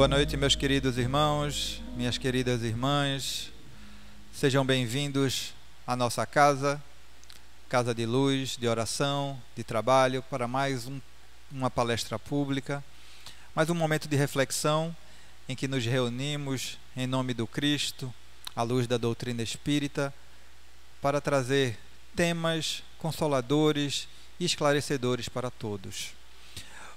Boa noite, meus queridos irmãos, minhas queridas irmãs. Sejam bem-vindos à nossa casa de luz, de oração, de trabalho, para mais uma palestra pública, mais um momento de reflexão em que nos reunimos em nome do Cristo, à luz da doutrina espírita, para trazer temas consoladores e esclarecedores para todos.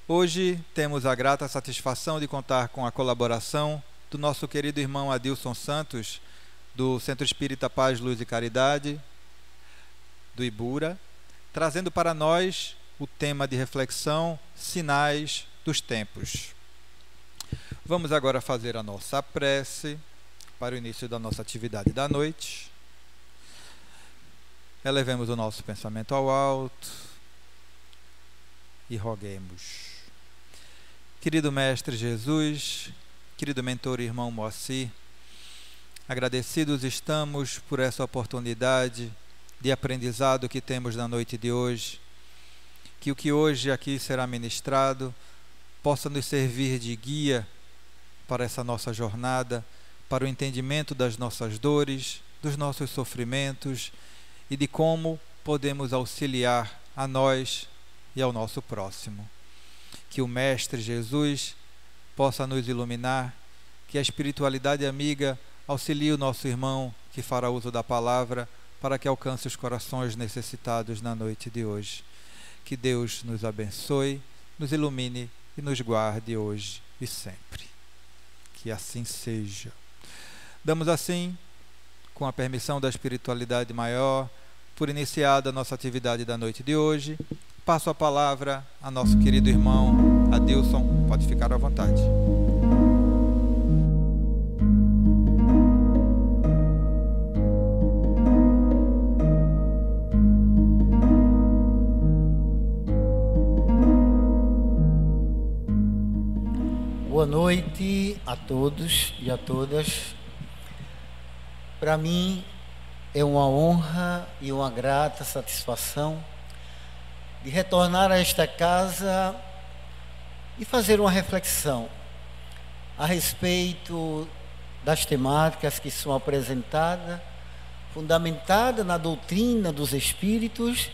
Hoje temos a grata satisfação de contar com a colaboração do nosso querido irmão Adilson Santos, do Centro Espírita Paz, Luz e Caridade, do Ibura, trazendo para nós o tema de reflexão, sinais dos tempos. Vamos agora fazer a nossa prece para o início da nossa atividade da noite. Elevemos o nosso pensamento ao alto e roguemos. Querido Mestre Jesus, querido mentor e irmão Moacir, agradecidos estamos por essa oportunidade de aprendizado que temos na noite de hoje. Que o que hoje aqui será ministrado possa nos servir de guia para essa nossa jornada, para o entendimento das nossas dores, dos nossos sofrimentos e de como podemos auxiliar a nós e ao nosso próximo. Que o Mestre Jesus possa nos iluminar, que a espiritualidade amiga auxilie o nosso irmão que fará uso da palavra para que alcance os corações necessitados na noite de hoje. Que Deus nos abençoe, nos ilumine e nos guarde hoje e sempre. Que assim seja. Damos assim, com a permissão da espiritualidade maior, por iniciada a nossa atividade da noite de hoje. Passo a palavra a nosso querido irmão Adilson. Pode ficar à vontade. Boa noite a todos e a todas. Para mim é uma honra e uma grata satisfação de retornar a esta casa e fazer uma reflexão a respeito das temáticas que são apresentadas, fundamentadas na doutrina dos Espíritos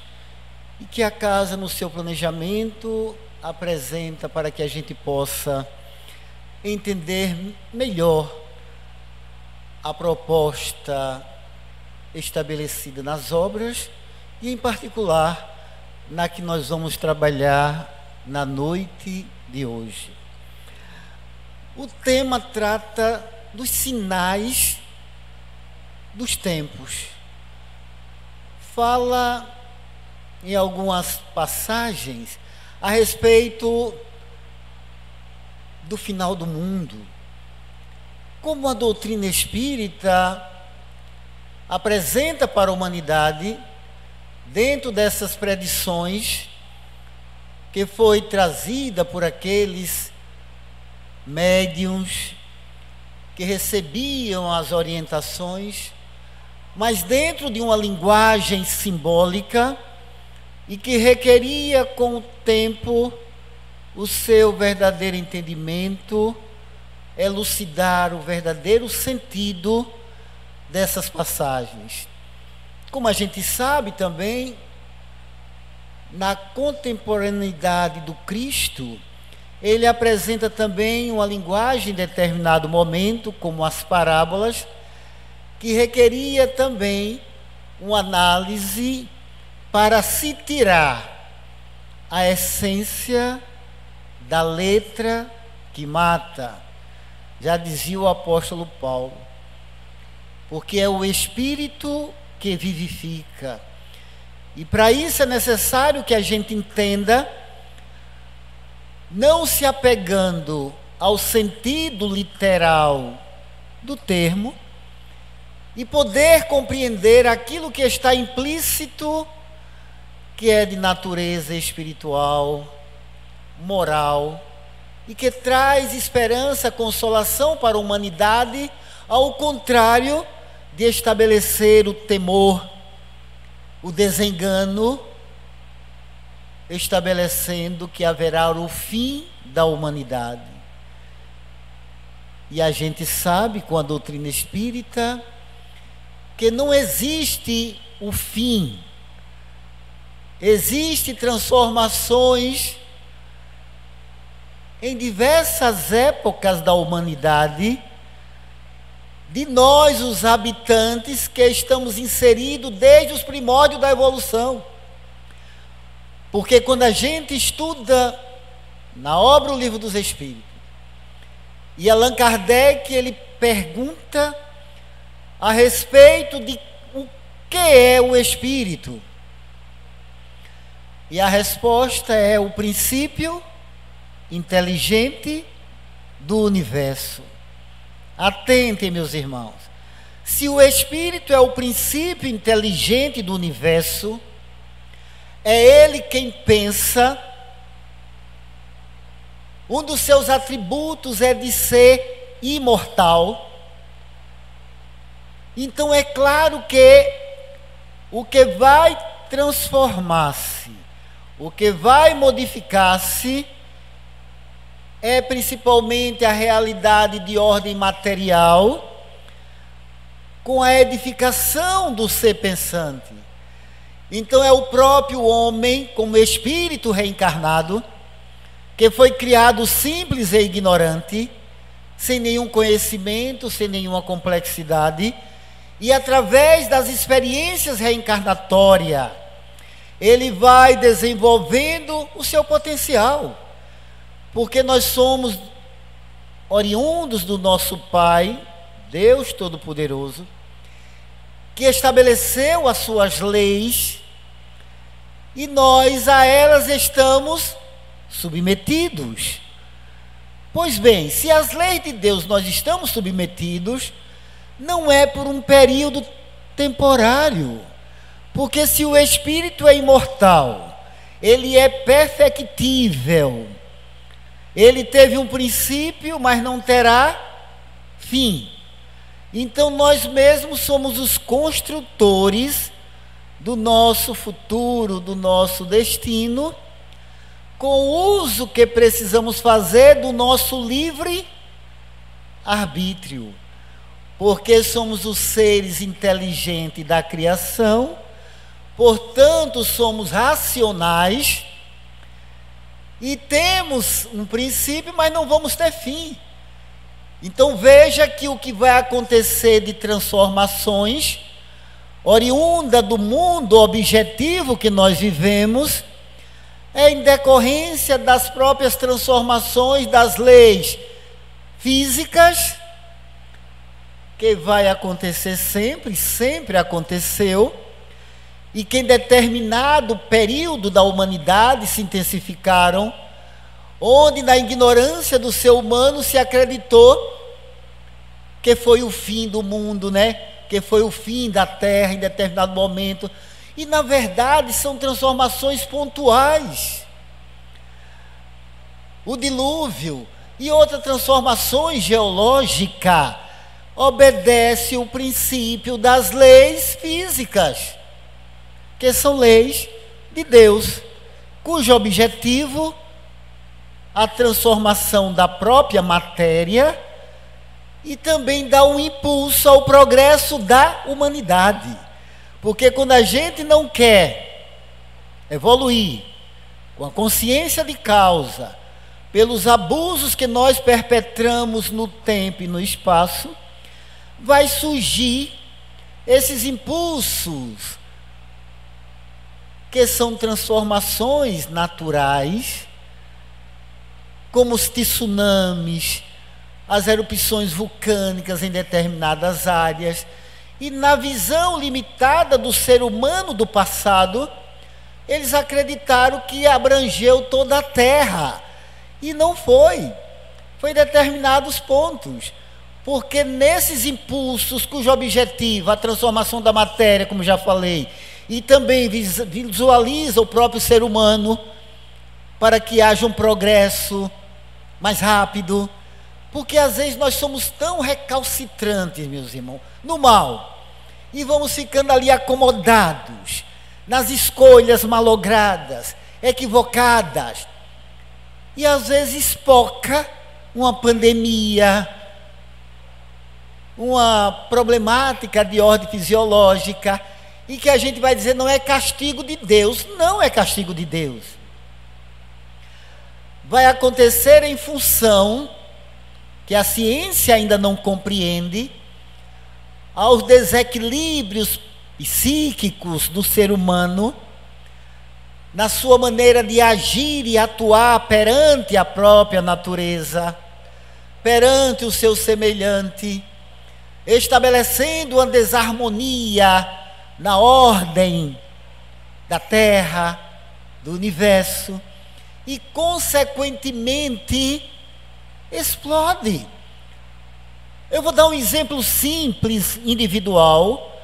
e que a casa, no seu planejamento, apresenta para que a gente possa entender melhor a proposta estabelecida nas obras e, em particular, na que nós vamos trabalhar na noite de hoje. O tema trata dos sinais dos tempos. Fala em algumas passagens a respeito do final do mundo. Como a doutrina espírita apresenta para a humanidade, dentro dessas predições que foi trazida por aqueles médiuns que recebiam as orientações, mas dentro de uma linguagem simbólica e que requeria com o tempo o seu verdadeiro entendimento, elucidar o verdadeiro sentido dessas passagens. Como a gente sabe também, na contemporaneidade do Cristo, ele apresenta também uma linguagem em determinado momento, como as parábolas, que requeria também uma análise para se tirar a essência da letra que mata. Já dizia o apóstolo Paulo, porque é o Espírito que vivifica. E para isso é necessário que a gente entenda, não se apegando ao sentido literal do termo, e poder compreender aquilo que está implícito, que é de natureza espiritual, moral, e que traz esperança, consolação para a humanidade, ao contrário de estabelecer o temor, o desengano, estabelecendo que haverá o fim da humanidade. E a gente sabe, com a doutrina espírita, que não existe o fim. Existem transformações em diversas épocas da humanidade, de nós, os habitantes, que estamos inseridos desde os primórdios da evolução. Porque quando a gente estuda na obra O Livro dos Espíritos, e Allan Kardec, ele pergunta a respeito de o que é o Espírito. E a resposta é o princípio inteligente do universo. Atentem, meus irmãos. Se o Espírito é o princípio inteligente do universo, é ele quem pensa. Um dos seus atributos é de ser imortal. Então é claro que o que vai transformar-se, o que vai modificar-se, é principalmente a realidade de ordem material, com a edificação do ser pensante. Então é o próprio homem, como espírito reencarnado, que foi criado simples e ignorante, sem nenhum conhecimento, sem nenhuma complexidade, e através das experiências reencarnatórias, ele vai desenvolvendo o seu potencial, porque nós somos oriundos do nosso Pai, Deus Todo-Poderoso, que estabeleceu as suas leis, e nós a elas estamos submetidos. Pois bem, se as leis de Deus nós estamos submetidos, não é por um período temporário, porque se o Espírito é imortal, ele é perfectível, ele teve um princípio, mas não terá fim. Então nós mesmos somos os construtores do nosso futuro, do nosso destino, com o uso que precisamos fazer do nosso livre arbítrio, porque somos os seres inteligentes da criação, portanto somos racionais e temos um princípio, mas não vamos ter fim. Então veja que o que vai acontecer de transformações oriunda do mundo objetivo que nós vivemos, é em decorrência das próprias transformações das leis físicas, que vai acontecer sempre, sempre aconteceu, e que em determinado período da humanidade se intensificaram, onde na ignorância do ser humano se acreditou que foi o fim do mundo, que foi o fim da terra em determinado momento. E na verdade são transformações pontuais. O dilúvio e outras transformações geológicas obedecem o princípio das leis físicas, que são leis de Deus, cujo objetivo a transformação da própria matéria e também dá um impulso ao progresso da humanidade. Porque quando a gente não quer evoluir com a consciência de causa, pelos abusos que nós perpetramos no tempo e no espaço, vai surgir esses impulsos, que são transformações naturais, como os tsunamis, as erupções vulcânicas em determinadas áreas. E na visão limitada do ser humano do passado, eles acreditaram que abrangeu toda a Terra. E não foi. Foi em determinados pontos. Porque nesses impulsos, cujo objetivo, a transformação da matéria, como já falei, e também visualiza o próprio ser humano, para que haja um progresso mais rápido. Porque às vezes nós somos tão recalcitrantes, meus irmãos, no mal, e vamos ficando ali acomodados nas escolhas malogradas, equivocadas, e às vezes espoca uma pandemia, uma problemática de ordem fisiológica, e que a gente vai dizer não é castigo de Deus. Não é castigo de Deus. Vai acontecer em função que a ciência ainda não compreende aos desequilíbrios psíquicos do ser humano, na sua maneira de agir e atuar perante a própria natureza, perante o seu semelhante, estabelecendo uma desarmonia na ordem da Terra, do universo, e consequentemente explode. Eu vou dar um exemplo simples, individual,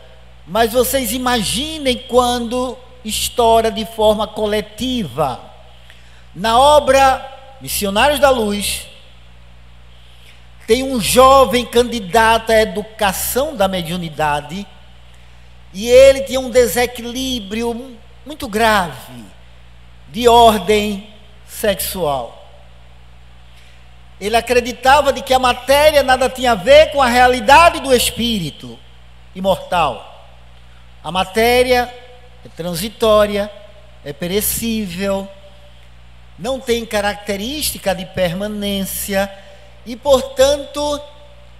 mas vocês imaginem quando estoura de forma coletiva. Na obra Missionários da Luz, tem um jovem candidato à educação da mediunidade, e ele tinha um desequilíbrio muito grave de ordem sexual. Ele acreditava de que a matéria nada tinha a ver com a realidade do espírito imortal. A matéria é transitória, é perecível, não tem característica de permanência e, portanto,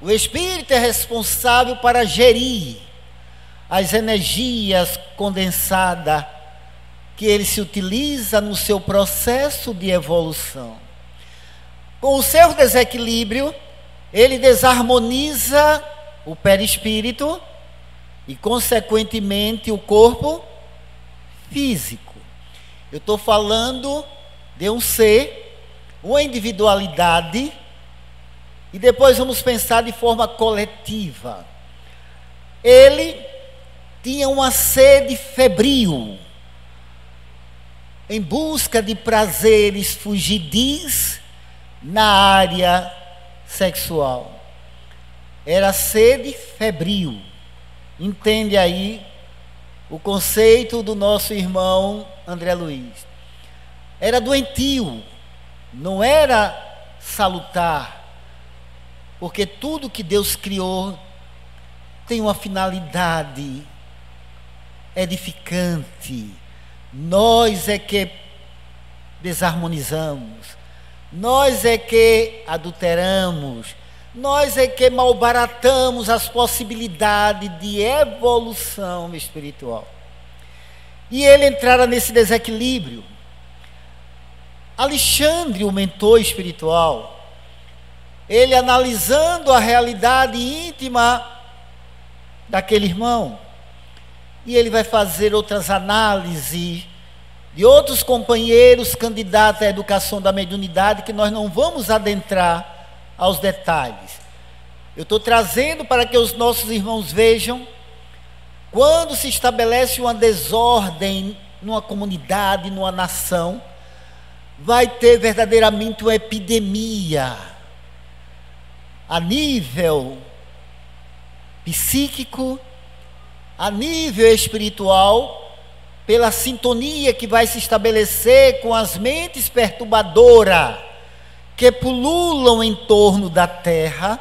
o espírito é responsável para gerir as energias condensadas que ele se utiliza no seu processo de evolução. Com o seu desequilíbrio, ele desarmoniza o perispírito e, consequentemente, o corpo físico. Eu estou falando de um ser, uma individualidade, e depois vamos pensar de forma coletiva. Ele tinha uma sede febril, em busca de prazeres fugidis na área sexual. Era sede febril. Entende aí o conceito do nosso irmão André Luiz. Era doentio, não era salutar, porque tudo que Deus criou tem uma finalidade edificante. Nós é que desarmonizamos, nós é que adulteramos, nós é que malbaratamos as possibilidades de evolução espiritual. E ele entrara nesse desequilíbrio. Alexandre, o mentor espiritual, ele analisando a realidade íntima daquele irmão, e ele vai fazer outras análises de outros companheiros candidatos à educação da mediunidade, que nós não vamos adentrar aos detalhes. Eu estou trazendo para que os nossos irmãos vejam, quando se estabelece uma desordem numa comunidade, numa nação, vai ter verdadeiramente uma epidemia a nível psíquico, a nível espiritual, pela sintonia que vai se estabelecer com as mentes perturbadoras que pululam em torno da terra,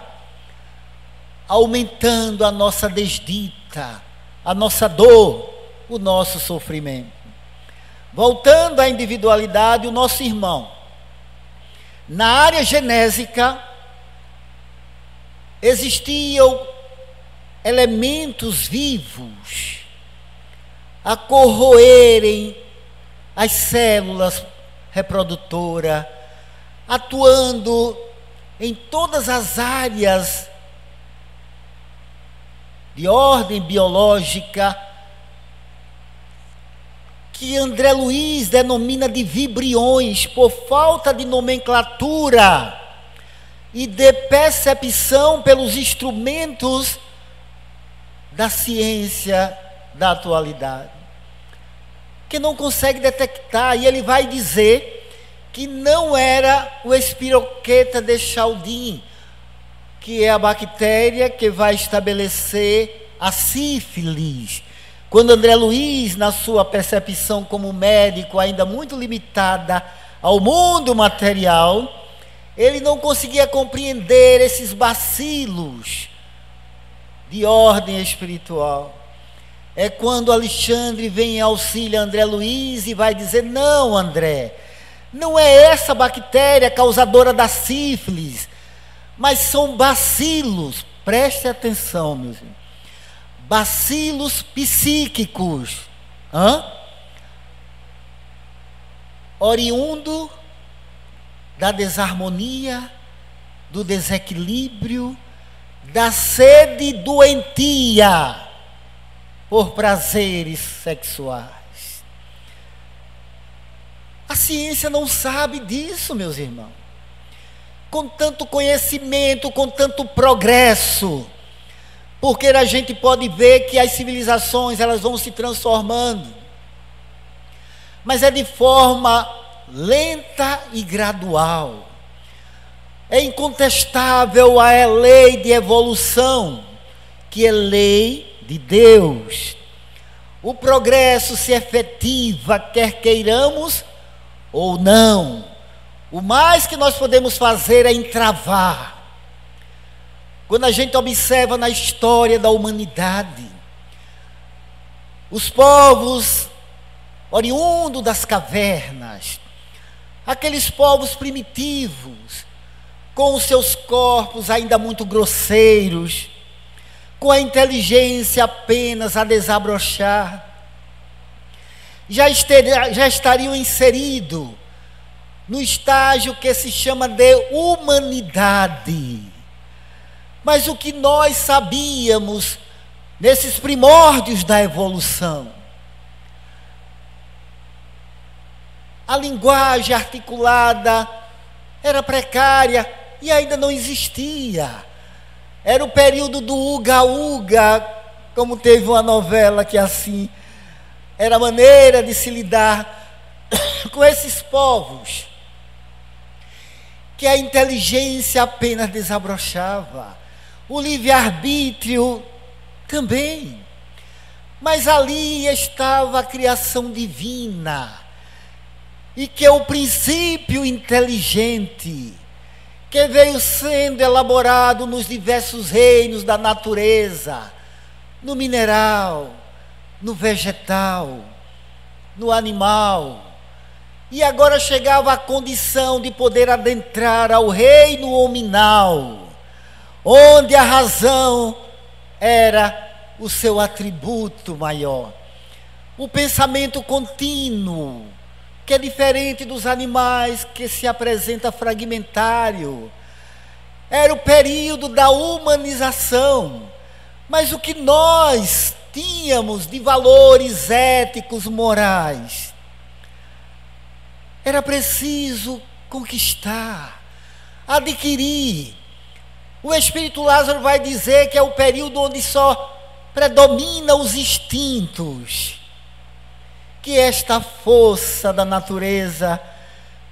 aumentando a nossa desdita, a nossa dor, o nosso sofrimento. Voltando à individualidade, o nosso irmão, na área genésica, existiam elementos vivos a corroerem as células reprodutoras, atuando em todas as áreas de ordem biológica, que André Luiz denomina de vibriões, por falta de nomenclatura e de percepção pelos instrumentos da ciência da atualidade, que não consegue detectar. E ele vai dizer que não era o Espiroqueta de Chaldean, que é a bactéria que vai estabelecer a sífilis. Quando André Luiz, na sua percepção como médico, ainda muito limitada ao mundo material, ele não conseguia compreender esses bacilos de ordem espiritual. É quando Alexandre vem em auxílio a André Luiz e vai dizer: não, André, não é essa bactéria causadora da sífilis, mas são bacilos. Preste atenção, meus irmãos. Bacilos psíquicos. Oriundo da desarmonia, do desequilíbrio, da sede doentia por prazeres sexuais. A ciência não sabe disso, meus irmãos. Com tanto conhecimento, com tanto progresso, porque a gente pode ver que as civilizações elas vão se transformando, mas é de forma lenta e gradual. É incontestável a lei de evolução, que é lei de Deus. O progresso se efetiva, quer queiramos ou não. O mais que nós podemos fazer é entravar. Quando a gente observa na história da humanidade, os povos oriundos das cavernas, aqueles povos primitivos, com os seus corpos ainda muito grosseiros, com a inteligência apenas a desabrochar, já estariam inseridos no estágio que se chama de humanidade. Mas o que nós sabíamos nesses primórdios da evolução? A linguagem articulada era precária e ainda não existia. Era o período do uga-uga, como teve uma novela que assim, era a maneira de se lidar com esses povos, que a inteligência apenas desabrochava, o livre-arbítrio também, mas ali estava a criação divina, e que é o princípio inteligente, que veio sendo elaborado nos diversos reinos da natureza, no mineral, no vegetal, no animal, e agora chegava a condição de poder adentrar ao reino hominal, onde a razão era o seu atributo maior. O pensamento contínuo, que é diferente dos animais, que se apresenta fragmentário. Era o período da humanização. Mas o que nós tínhamos de valores éticos, morais, era preciso conquistar, adquirir. O Espírito Lázaro vai dizer que é o período onde só predomina os instintos, que esta força da natureza,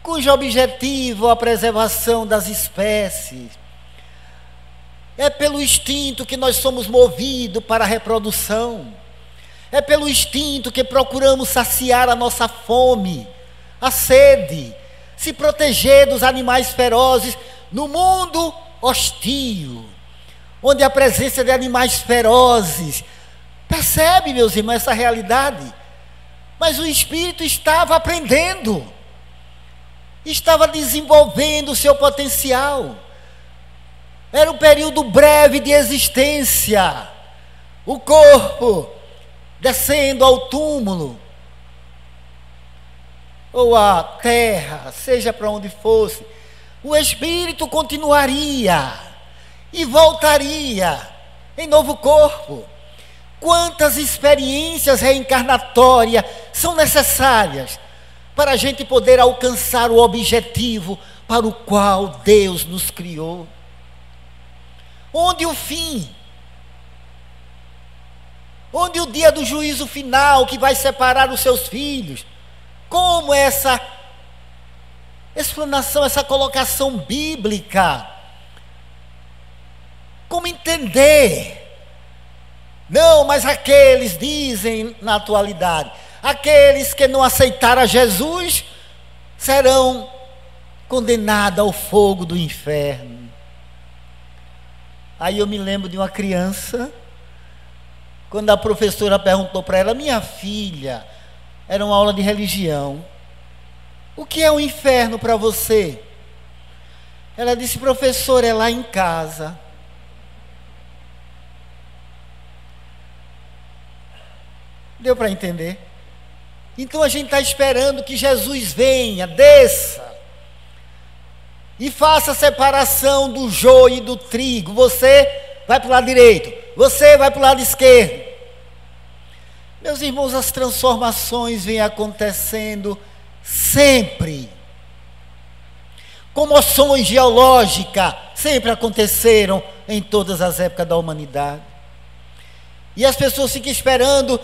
cujo objetivo é a preservação das espécies, é pelo instinto que nós somos movidos para a reprodução, é pelo instinto que procuramos saciar a nossa fome, a sede, se proteger dos animais ferozes no mundo hostil, onde a presença de animais ferozes. Percebe, meus irmãos, essa realidade? Mas o espírito estava aprendendo, estava desenvolvendo o seu potencial. Era um período breve de existência, o corpo descendo ao túmulo, ou à terra, seja para onde fosse, o espírito continuaria e voltaria em novo corpo. Quantas experiências reencarnatórias são necessárias para a gente poder alcançar o objetivo para o qual Deus nos criou? Onde o fim? Onde o dia do juízo final, que vai separar os seus filhos? Como essa explanação, essa colocação bíblica? Como entender? Não, mas aqueles dizem na atualidade, aqueles que não aceitaram a Jesus serão condenados ao fogo do inferno. Aí eu me lembro de uma criança quando a professora perguntou para ela: minha filha, era uma aula de religião, o que é o inferno para você? Ela disse: professor, é lá em casa. Deu para entender? Então a gente está esperando que Jesus venha, desça e faça a separação do joio e do trigo. Você vai para o lado direito, você vai para o lado esquerdo. Meus irmãos, as transformações vêm acontecendo sempre. Comoções geológicas sempre aconteceram em todas as épocas da humanidade. E as pessoas ficam esperando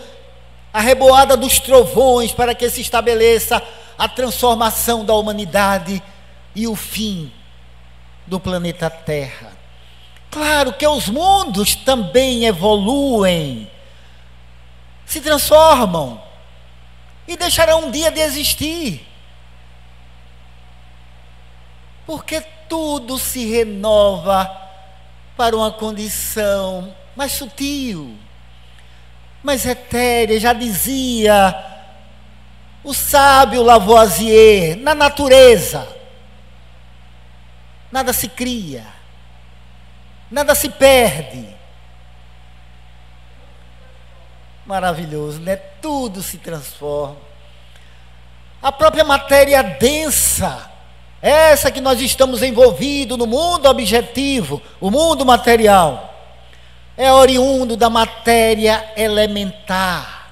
a reboada dos trovões para que se estabeleça a transformação da humanidade e o fim do planeta Terra. Claro que os mundos também evoluem, se transformam e deixarão um dia de existir, porque tudo se renova para uma condição mais sutil, mais etérea. Já dizia o sábio Lavoisier: na natureza nada se cria, nada se perde. Maravilhoso, né? Tudo se transforma. A própria matéria densa, essa que nós estamos envolvidos no mundo objetivo, o mundo material, é oriundo da matéria elementar,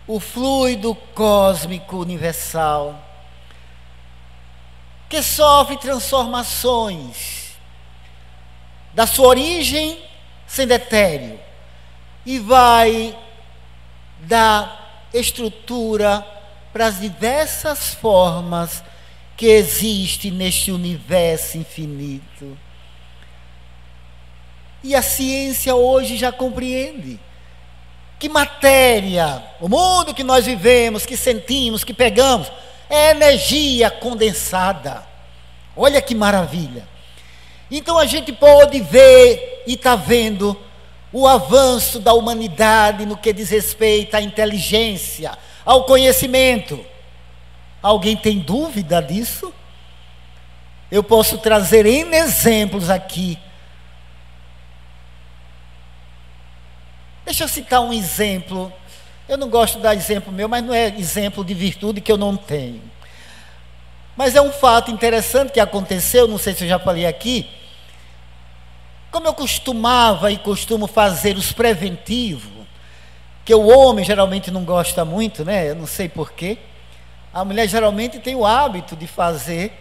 o fluido cósmico universal, que sofre transformações da sua origem sendo etéreo e vai dar estrutura para as diversas formas que existem neste universo infinito. E a ciência hoje já compreende que matéria, o mundo que nós vivemos, que sentimos, que pegamos, é energia condensada. Olha que maravilha. Então a gente pode ver e está vendo o avanço da humanidade no que diz respeito à inteligência, ao conhecimento. Alguém tem dúvida disso? Eu posso trazer N exemplos aqui. Deixa eu citar um exemplo. Eu não gosto de dar exemplo meu, mas não é exemplo de virtude que eu não tenho. Mas é um fato interessante que aconteceu, não sei se eu já falei aqui. Como eu costumava e costumo fazer os preventivos, que o homem geralmente não gosta muito, né? Eu não sei porquê. A mulher geralmente tem o hábito de fazer,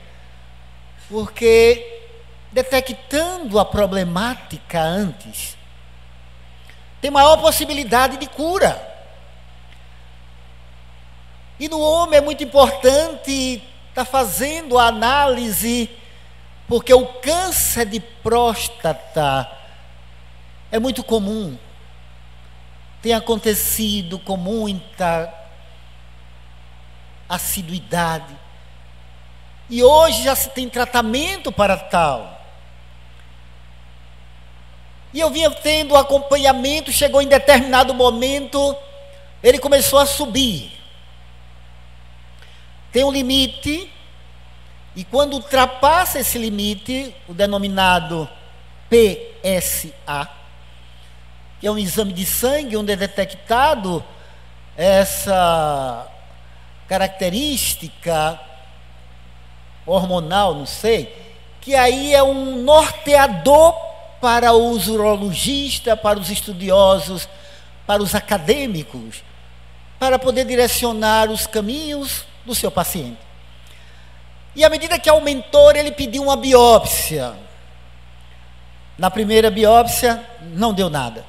porque detectando a problemática antes, tem maior possibilidade de cura. E no homem é muito importante estar fazendo a análise, porque o câncer de próstata é muito comum, tem acontecido com muita assiduidade, e hoje já se tem tratamento para tal. E eu vinha tendo acompanhamento, chegou em determinado momento, ele começou a subir. Tem um limite, e quando ultrapassa esse limite, o denominado PSA, que é um exame de sangue onde é detectado essa característica hormonal, não sei, que aí é um norteador para os urologistas, para os estudiosos, para os acadêmicos, para poder direcionar os caminhos do seu paciente. E à medida que aumentou, ele pediu uma biópsia. Na primeira biópsia, não deu nada.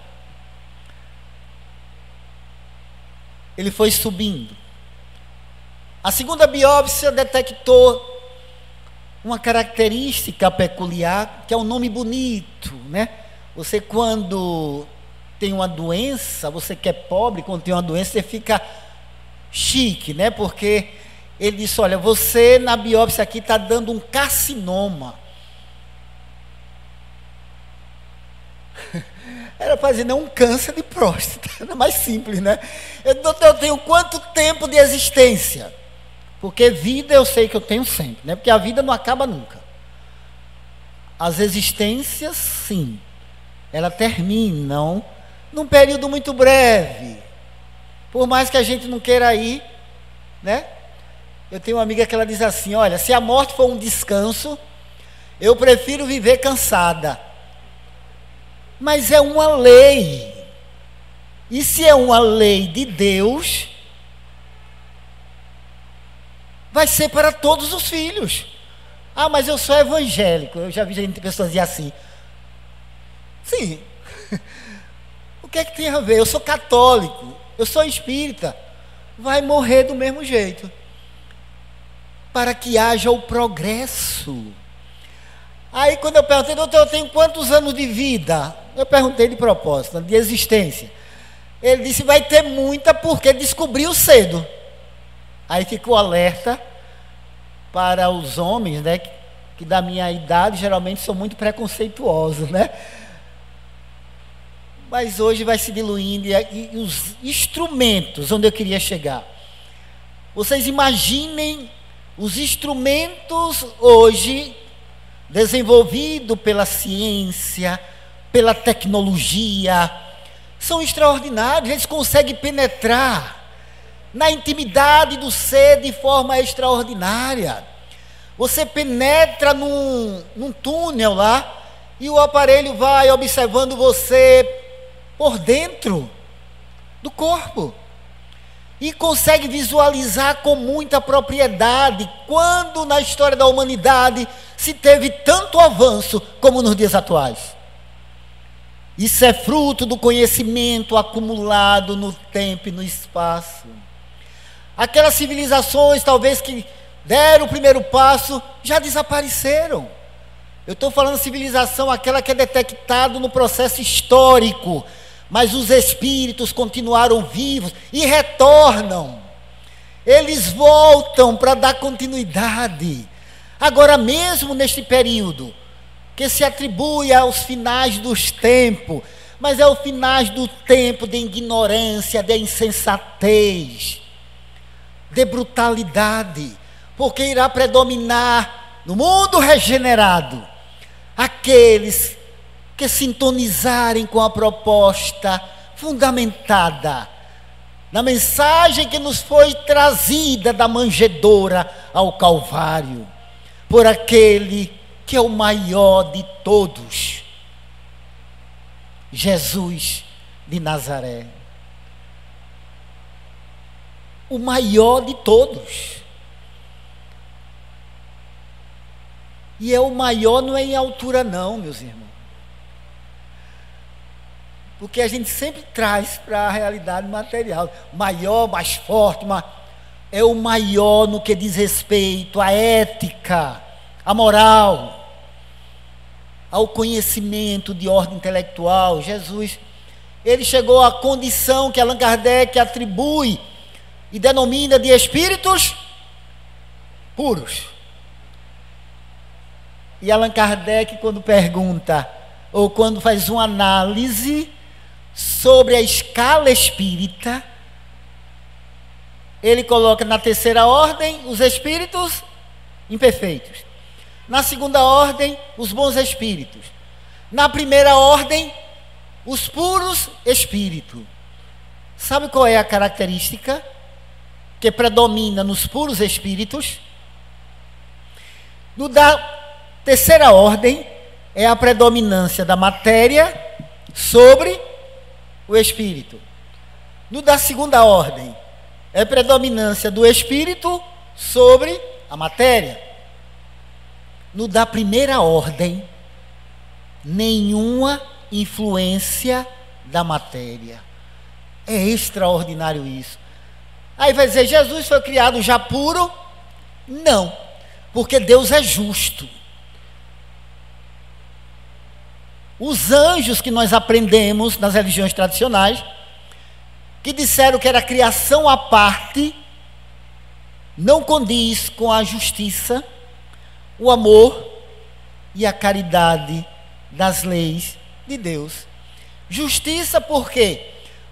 Ele foi subindo. A segunda biópsia detectou uma característica peculiar, que é um nome bonito, né? Você, quando tem uma doença, você que é pobre, quando tem uma doença, você fica chique, né? Porque ele disse: olha, você na biópsia aqui está dando um carcinoma. Era para dizer, não, um câncer de próstata. Era mais simples, né? Eu tenho quanto tempo de existência? Porque vida eu sei que eu tenho sempre, né? Porque a vida não acaba nunca. As existências, sim, elas terminam num período muito breve. Por mais que a gente não queira ir, né? Eu tenho uma amiga que ela diz assim, olha, se a morte for um descanso, eu prefiro viver cansada. Mas é uma lei. E se é uma lei de Deus, vai ser para todos os filhos. Ah, mas eu sou evangélico. Eu já vi gente, pessoas dizer assim. Sim. O que é que tem a ver? Eu sou católico, eu sou espírita. Vai morrer do mesmo jeito. Para que haja o progresso. Aí quando eu perguntei, doutor, eu tenho quantos anos de vida? Eu perguntei de propósito, de existência. Ele disse, vai ter muita porque descobriu cedo. Aí ficou alerta para os homens, né, que da minha idade geralmente são muito preconceituosos, né? Mas hoje vai se diluindo e os instrumentos onde eu queria chegar. Vocês imaginem os instrumentos hoje desenvolvidos pela ciência, pela tecnologia, são extraordinários. Eles conseguem penetrar na intimidade do ser de forma extraordinária. Você penetra num túnel lá e o aparelho vai observando você por dentro do corpo e consegue visualizar com muita propriedade quando na história da humanidade se teve tanto avanço como nos dias atuais. Isso é fruto do conhecimento acumulado no tempo e no espaço. Aquelas civilizações, talvez, que deram o primeiro passo, já desapareceram. Eu estou falando civilização, aquela que é detectada no processo histórico, mas os espíritos continuaram vivos e retornam. Eles voltam para dar continuidade. Agora, mesmo neste período, que se atribui aos finais dos tempos, mas é o finais do tempo de ignorância, de insensatez, de brutalidade, porque irá predominar no mundo regenerado aqueles que sintonizarem com a proposta fundamentada na mensagem que nos foi trazida da manjedoura ao Calvário, por aquele que é o maior de todos, Jesus de Nazaré. O maior de todos. E é o maior, não é em altura não, meus irmãos. Porque a gente sempre traz para a realidade material. Maior, mais forte, é o maior no que diz respeito à ética, à moral, ao conhecimento de ordem intelectual. Jesus, ele chegou à condição que Allan Kardec atribui e denomina de espíritos puros. E Allan Kardec, quando pergunta, ou quando faz uma análise sobre a escala espírita, ele coloca na terceira ordem os espíritos imperfeitos. Na segunda ordem, os bons espíritos. Na primeira ordem, os puros espíritos. Sabe qual é a característica que predomina nos puros espíritos? No da terceira ordem, é a predominância da matéria sobre o espírito. No da segunda ordem, é a predominância do espírito sobre a matéria. No da primeira ordem, nenhuma influência da matéria. É extraordinário isso. Aí vai dizer, Jesus foi criado já puro? Não, porque Deus é justo. Os anjos que nós aprendemos nas religiões tradicionais, que disseram que era criação à parte, não condiz com a justiça, o amor e a caridade das leis de Deus. Justiça por quê?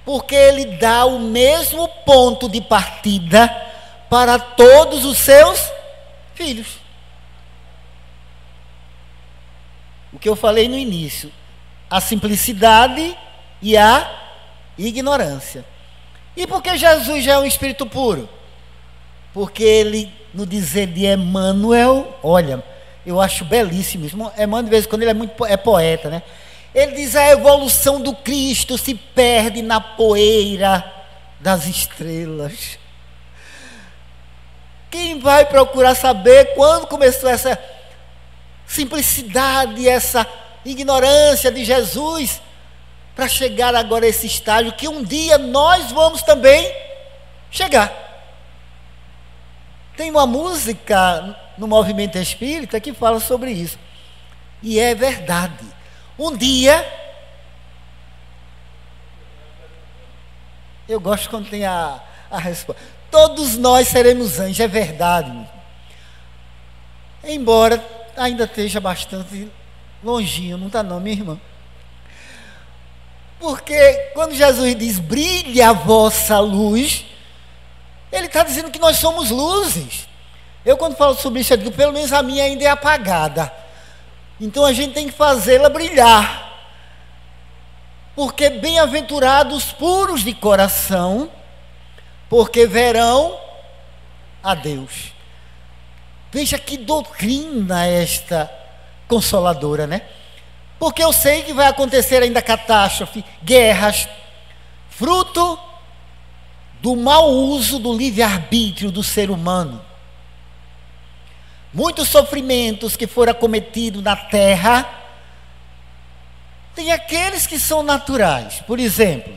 Porque ele dá o mesmo ponto de partida para todos os seus filhos. O que eu falei no início, a simplicidade e a ignorância. E por que Jesus já é um espírito puro? Porque ele, no dizer de Emmanuel, olha, eu acho belíssimo isso. Emmanuel, de vez em quando, ele é poeta, né? Ele diz: a evolução do Cristo se perde na poeira das estrelas. Quem vai procurar saber quando começou essa simplicidade, essa ignorância de Jesus, para chegar agora a esse estágio que um dia nós vamos também chegar. Tem uma música no movimento espírita que fala sobre isso. E é verdade. Um dia, eu gosto quando tem a resposta, todos nós seremos anjos, é verdade. Embora ainda esteja bastante longinho, não está não, minha irmã? Porque quando Jesus diz, brilhe a vossa luz, ele está dizendo que nós somos luzes. Eu quando falo sobre isso, eu digo, pelo menos a minha ainda é apagada. Então a gente tem que fazê-la brilhar. Porque bem-aventurados puros de coração, porque verão a Deus. Veja que doutrina esta consoladora, né? Porque eu sei que vai acontecer ainda catástrofe, guerras, fruto do mau uso do livre-arbítrio do ser humano. Muitos sofrimentos que foram cometidos na terra, tem aqueles que são naturais. Por exemplo,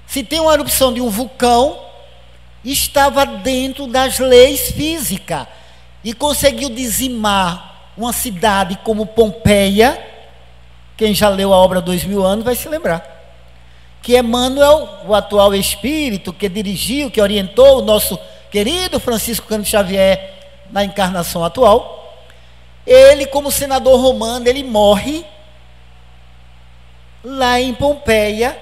se tem uma erupção de um vulcão, estava dentro das leis físicas e conseguiu dizimar uma cidade como Pompeia. Quem já leu a obra 2000 anos vai se lembrar que Emmanuel, o atual espírito que dirigiu, que orientou o nosso querido Francisco Cândido Xavier na encarnação atual, ele, como senador romano, ele morre lá em Pompeia,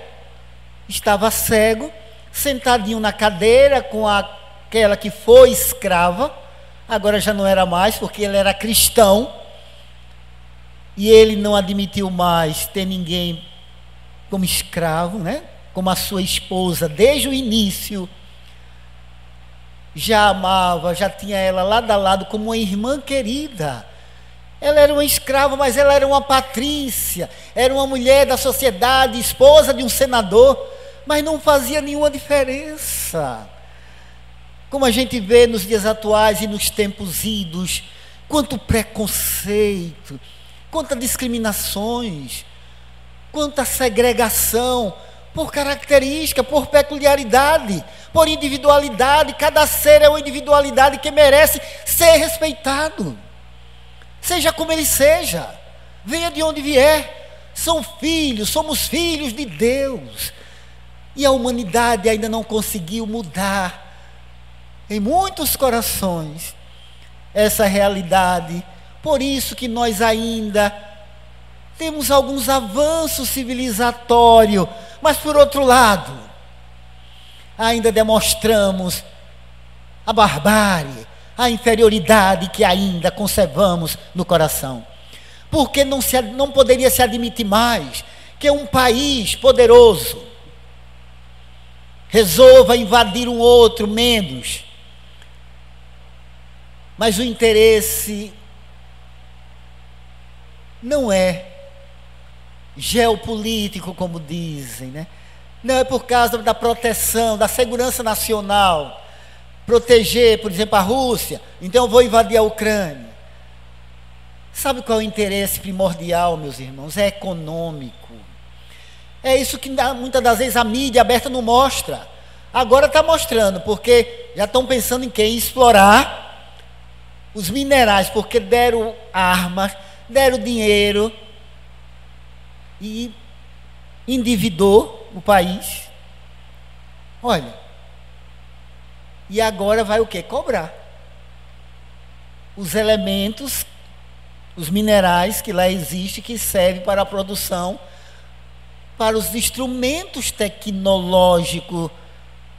estava cego, sentadinho na cadeira com aquela que foi escrava, agora já não era mais, porque ele era cristão, e ele não admitiu mais ter ninguém como escravo, né? Como a sua esposa, desde o início, já amava, já tinha ela lado a lado como uma irmã querida. Ela era uma escrava, mas ela era uma patrícia, era uma mulher da sociedade, esposa de um senador, mas não fazia nenhuma diferença. Como a gente vê nos dias atuais e nos tempos idos, quanto preconceito, quantas discriminações, quanta segregação, por característica, por peculiaridade, por individualidade. Cada ser é uma individualidade que merece ser respeitado. Seja como ele seja, venha de onde vier, são filhos, somos filhos de Deus. E a humanidade ainda não conseguiu mudar em muitos corações essa realidade. Por isso que nós ainda temos alguns avanços civilizatórios, mas por outro lado, ainda demonstramos a barbárie, a inferioridade que ainda conservamos no coração. Porque não poderia se admitir mais que um país poderoso resolva invadir um outro menos. Mas o interesse não é geopolítico, como dizem, né? Não é por causa da proteção, da segurança nacional, proteger, por exemplo, a Rússia, então eu vou invadir a Ucrânia. Sabe qual é o interesse primordial, meus irmãos? É econômico. É isso que muitas das vezes a mídia aberta não mostra. Agora está mostrando, porque já estão pensando em quê? Em explorar os minerais, porque deram armas, deram dinheiro e endividou o país. Olha, e agora vai o quê? Cobrar os elementos, os minerais que lá existem, que servem para a produção, para os instrumentos tecnológicos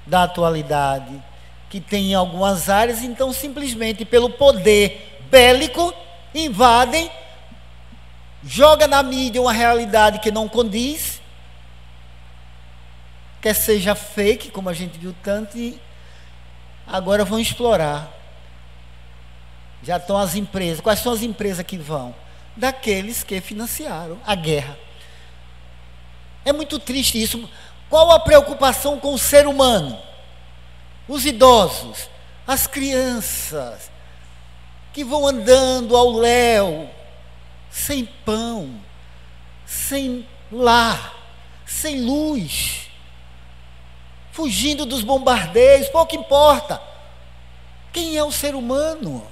da atualidade, que tem em algumas áreas, então simplesmente pelo poder bélico invadem, joga na mídia uma realidade que não condiz, quer seja fake, como a gente viu tanto, e agora vão explorar. Já estão as empresas. Quais são as empresas que vão? Daqueles que financiaram a guerra. É muito triste isso. Qual a preocupação com o ser humano? Os idosos, as crianças, que vão andando ao léu, sem pão, sem lar, sem luz, fugindo dos bombardeios, pouco importa. Quem é o ser humano?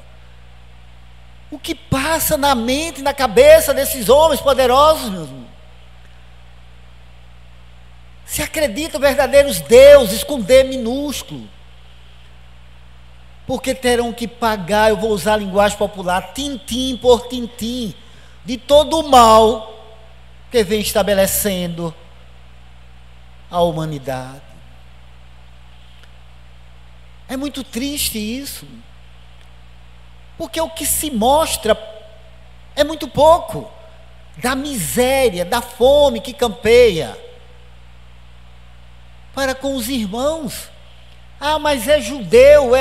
O que passa na mente, na cabeça desses homens poderosos, meus irmãos? Se acreditam verdadeiros deuses com D minúsculo, porque terão que pagar, eu vou usar a linguagem popular, tintim por tintim, de todo o mal que vem estabelecendo a humanidade. É muito triste isso, porque o que se mostra é muito pouco da miséria, da fome que campeia para com os irmãos. Ah, mas é judeu,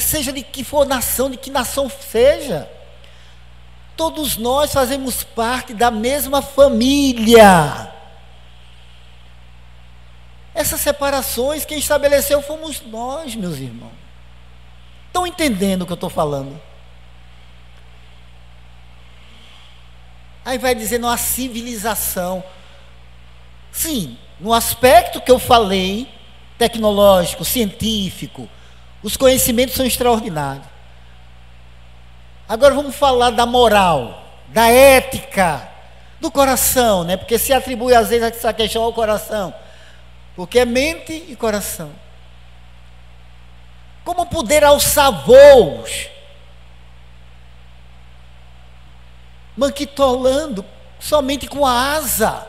seja de que for nação, de que nação seja, todos nós fazemos parte da mesma família. Essas separações, quem estabeleceu fomos nós, meus irmãos. Estão entendendo o que eu estou falando? Aí vai dizendo a civilização. Sim, no aspecto que eu falei, tecnológico, científico, os conhecimentos são extraordinários. Agora vamos falar da moral, da ética, do coração, né? Porque se atribui às vezes essa questão ao coração, porque é mente e coração. Como poder alçar voos, manquitolando somente com a asa?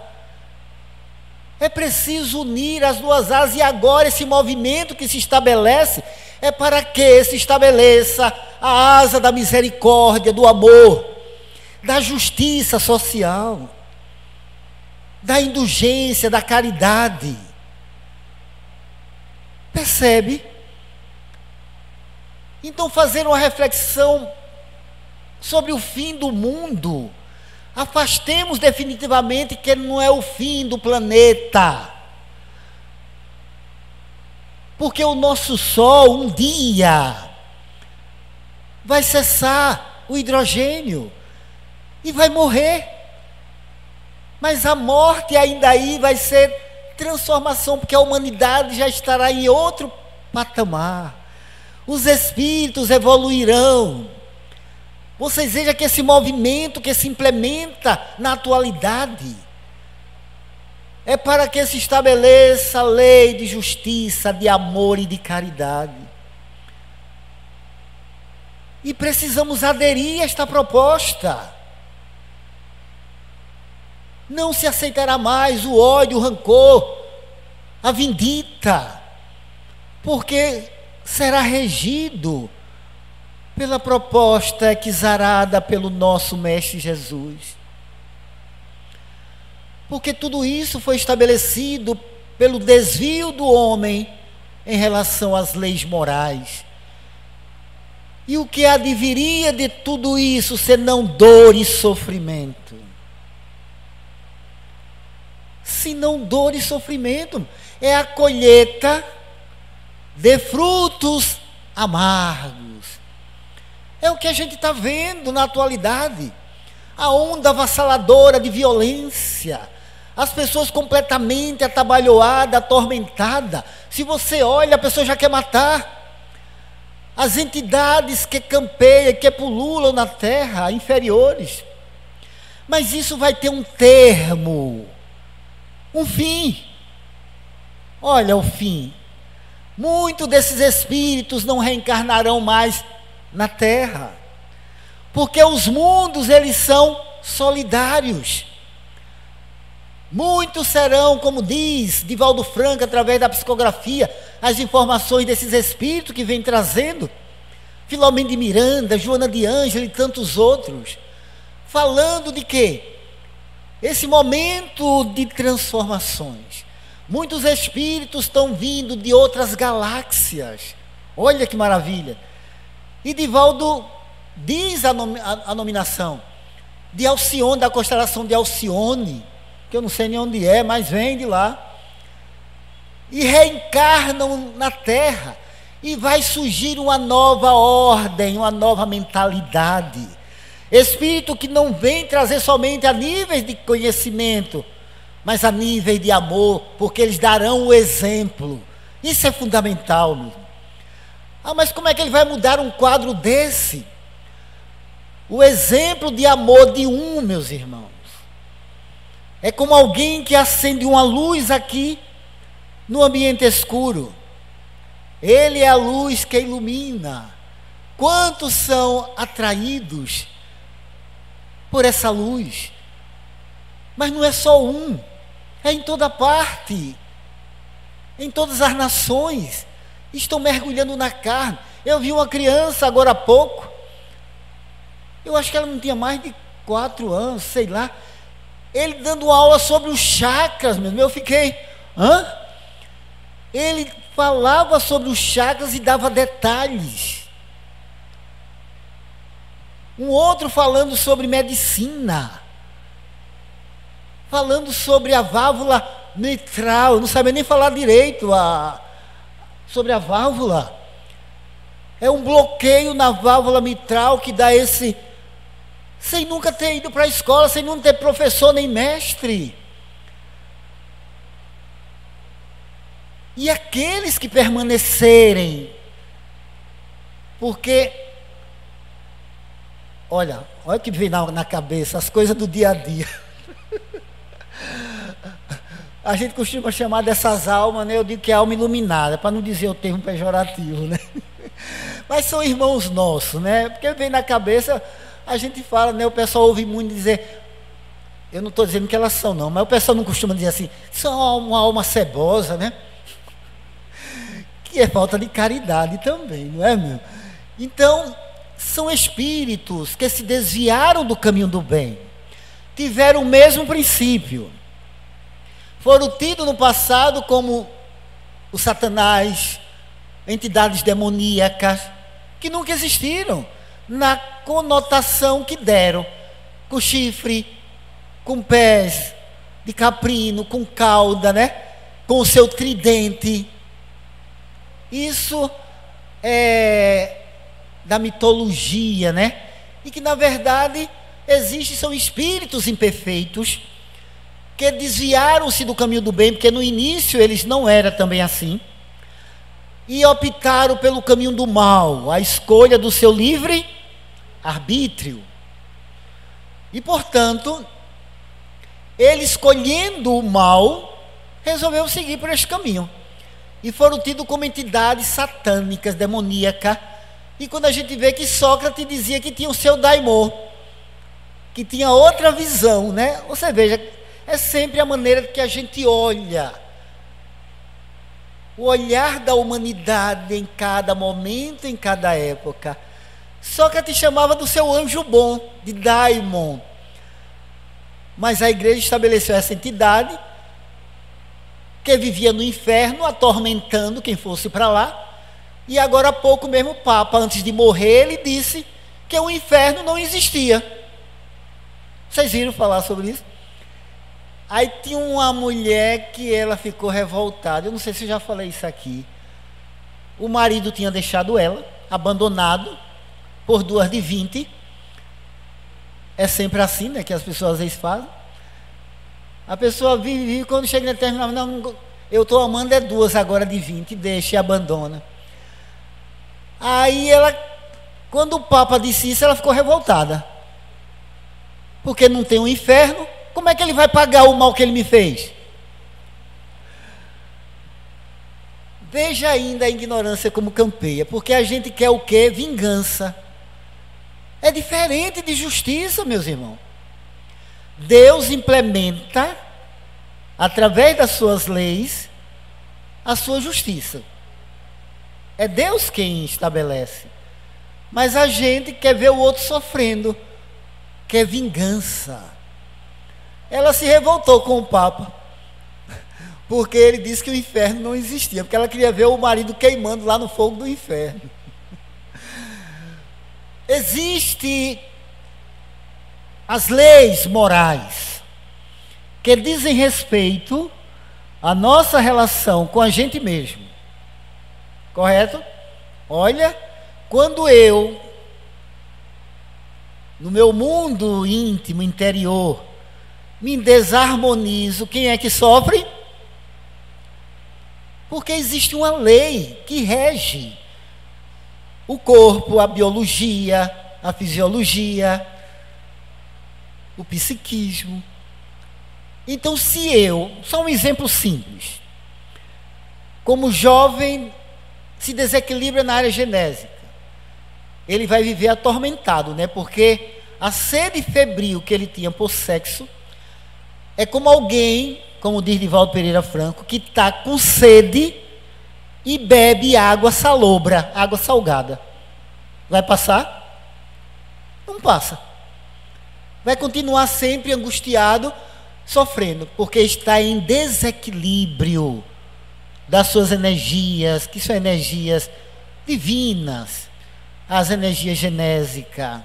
É preciso unir as duas asas, e agora esse movimento que se estabelece é para que se estabeleça a asa da misericórdia, do amor, da justiça social, da indulgência, da caridade. Percebe? Então, fazer uma reflexão sobre o fim do mundo, afastemos definitivamente que não é o fim do planeta, porque o nosso Sol um dia vai cessar o hidrogênio e vai morrer, mas a morte ainda aí vai ser transformação, porque a humanidade já estará em outro patamar, os espíritos evoluirão. Vocês vejam que esse movimento que se implementa na atualidade é para que se estabeleça a lei de justiça, de amor e de caridade. E precisamos aderir a esta proposta. Não se aceitará mais o ódio, o rancor, a vindita, porque será regido pela proposta exarada pelo nosso Mestre Jesus. Porque tudo isso foi estabelecido pelo desvio do homem em relação às leis morais. E o que adviria de tudo isso, senão dor e sofrimento? Senão dor e sofrimento. É a colheita de frutos amargos. É o que a gente está vendo na atualidade. A onda avassaladora de violência. As pessoas completamente atabalhoadas, atormentadas. Se você olha, a pessoa já quer matar. As entidades que campeiam, que pululam na terra, inferiores. Mas isso vai ter um termo, um fim. Olha o fim. Muitos desses espíritos não reencarnarão mais na terra, porque os mundos, eles são solidários. Muitos serão, como diz Divaldo Franco, através da psicografia, as informações desses espíritos que vem trazendo. Filomeno de Miranda, Joana de Ângela e tantos outros. Falando de quê? Esse momento de transformações. Muitos espíritos estão vindo de outras galáxias. Olha que maravilha. E Divaldo diz a nominação de Alcione, da constelação de Alcione, que eu não sei nem onde é, mas vem de lá, e reencarnam na Terra, e vai surgir uma nova ordem, uma nova mentalidade. Espírito que não vem trazer somente a níveis de conhecimento, mas a níveis de amor, porque eles darão o exemplo. Isso é fundamental, meu irmão. Mas como é que ele vai mudar um quadro desse? O exemplo de amor de um, meus irmãos, é como alguém que acende uma luz aqui no ambiente escuro. Ele é a luz que ilumina. Quantos são atraídos por essa luz? Mas não é só um, é em toda parte, em todas as nações. Estão mergulhando na carne. Eu vi uma criança agora há pouco, eu acho que ela não tinha mais de 4 anos, sei lá, ele dando aula sobre os chakras mesmo. Eu fiquei, Ele falava sobre os chakras e dava detalhes. Um outro falando sobre medicina, falando sobre a válvula mitral. Eu não sabia nem falar direito sobre a válvula. É um bloqueio na válvula mitral que dá esse... sem nunca ter ido para a escola, sem nunca ter professor nem mestre. E aqueles que permanecerem, porque, olha o que vem na cabeça, as coisas do dia a dia. A gente costuma chamar dessas almas, né? Eu digo que é alma iluminada, para não dizer o termo pejorativo, né? Mas são irmãos nossos, né? Porque vem na cabeça, a gente fala, né? O pessoal ouve muito dizer, eu não estou dizendo que elas são não, mas o pessoal não costuma dizer assim, são uma alma cebosa, né? Que é falta de caridade também, não é, meu? Então, são espíritos que se desviaram do caminho do bem, tiveram o mesmo princípio, foram tidos no passado como o Satanás, entidades demoníacas, que nunca existiram, na conotação que deram, com chifre, com pés de caprino, com cauda, né? Com o seu tridente. Isso é da mitologia, né? E que na verdade são espíritos imperfeitos que desviaram-se do caminho do bem, porque no início eles não eram também assim, e optaram pelo caminho do mal, a escolha do seu livre arbítrio. E portanto, ele escolhendo o mal, resolveu seguir por esse caminho. E foram tidos como entidades satânicas, demoníacas. E quando a gente vê que Sócrates dizia que tinha o seu daimon, que tinha outra visão, né? Você veja, é sempre a maneira que a gente olha. O olhar da humanidade em cada momento, em cada época. Sócrates chamava do seu anjo bom, de daimon. Mas a igreja estabeleceu essa entidade, que vivia no inferno, atormentando quem fosse para lá. E agora há pouco mesmo o Papa, antes de morrer, ele disse que o inferno não existia. Vocês viram falar sobre isso? Aí tinha uma mulher que ela ficou revoltada. Eu não sei se eu já falei isso aqui. O marido tinha deixado ela, abandonado, por 2 de 20. É sempre assim, né, que as pessoas às vezes fazem. A pessoa vive, quando chega em determinado, não, eu estou amando 2 agora de 20, deixa e abandona. Aí ela, quando o Papa disse isso, ela ficou revoltada. Porque não tem um inferno, como é que ele vai pagar o mal que ele me fez? Veja ainda a ignorância como campeia, porque a gente quer o quê? Vingança. É diferente de justiça, meus irmãos. Deus implementa através das suas leis, a sua justiça. É Deus quem estabelece. Mas a gente quer ver o outro sofrendo, quer vingança. Ela se revoltou com o Papa, porque ele disse que o inferno não existia, porque ela queria ver o marido queimando lá no fogo do inferno. Existem as leis morais que dizem respeito à nossa relação com a gente mesmo. Correto? Olha, quando eu, no meu mundo íntimo, interior, me desarmonizo, quem é que sofre? Porque existe uma lei que rege o corpo, a biologia, a fisiologia, o psiquismo. Então, se eu, só um exemplo simples, como jovem se desequilibra na área genésica, ele vai viver atormentado, né? Porque a sede febril que ele tinha por sexo é como alguém, como diz Divaldo Pereira Franco, que está com sede e bebe água salobra, água salgada. Vai passar? Não passa. Vai continuar sempre angustiado, sofrendo, porque está em desequilíbrio das suas energias, que são energias divinas, as energias genésicas.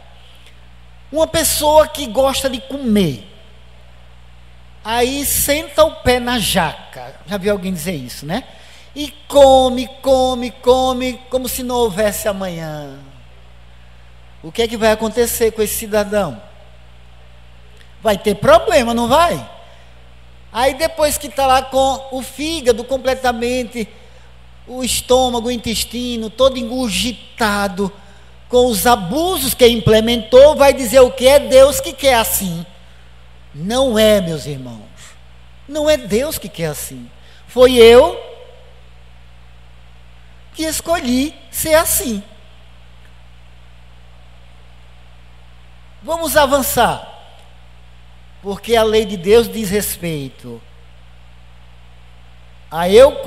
Uma pessoa que gosta de comer, aí senta o pé na jaca, já viu alguém dizer isso, né? E come, como se não houvesse amanhã. O que é que vai acontecer com esse cidadão? Vai ter problema, não vai? Aí depois que está lá com o fígado completamente, o estômago, o intestino, todo engurgitado, com os abusos que implementou, vai dizer o que? É Deus que quer assim. Não é, meus irmãos. Não é Deus que quer assim. Foi eu que escolhi ser assim. Vamos avançar. Porque a lei de Deus diz respeito a eu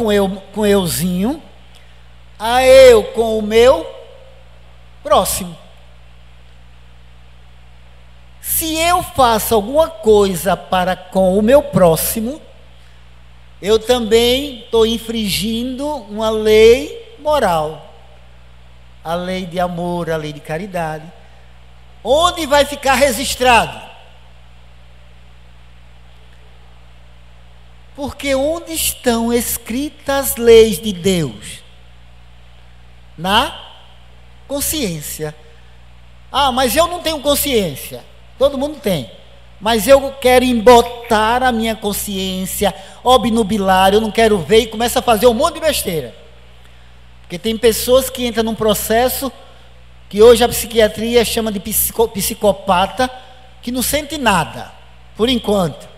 com euzinho, a eu com o meu próximo. Se eu faço alguma coisa para com o meu próximo, eu também estou infringindo uma lei moral, a lei de amor, a lei de caridade. Onde vai ficar registrado? Porque onde estão escritas as leis de Deus? Na consciência. Ah, mas eu não tenho consciência. Todo mundo tem. Mas eu quero embotar a minha consciência, obnubilar, eu não quero ver e começa a fazer um monte de besteira. Porque tem pessoas que entram num processo que hoje a psiquiatria chama de psicopata, que não sente nada, por enquanto.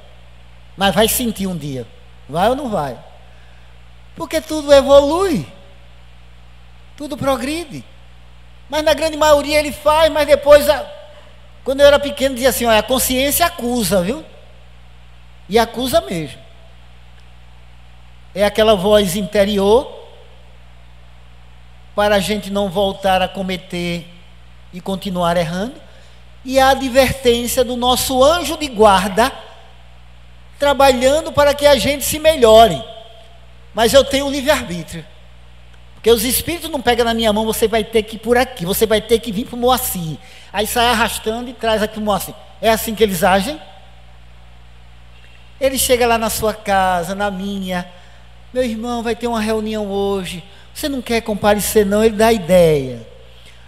Mas vai sentir um dia. Vai ou não vai? Porque tudo evolui. Tudo progride. Mas na grande maioria ele faz, mas depois, quando eu era pequeno, dizia assim, olha, a consciência acusa, viu? E acusa mesmo. É aquela voz interior, para a gente não voltar a cometer e continuar errando. E a advertência do nosso anjo de guarda, trabalhando para que a gente se melhore. Mas eu tenho um livre-arbítrio. Porque os espíritos não pegam na minha mão, você vai ter que ir por aqui, você vai ter que vir para o Moacir. Aí sai arrastando e traz aqui o Moacir. É assim que eles agem? Ele chega lá na sua casa, na minha. Meu irmão, vai ter uma reunião hoje. Você não quer comparecer não? Ele dá a ideia.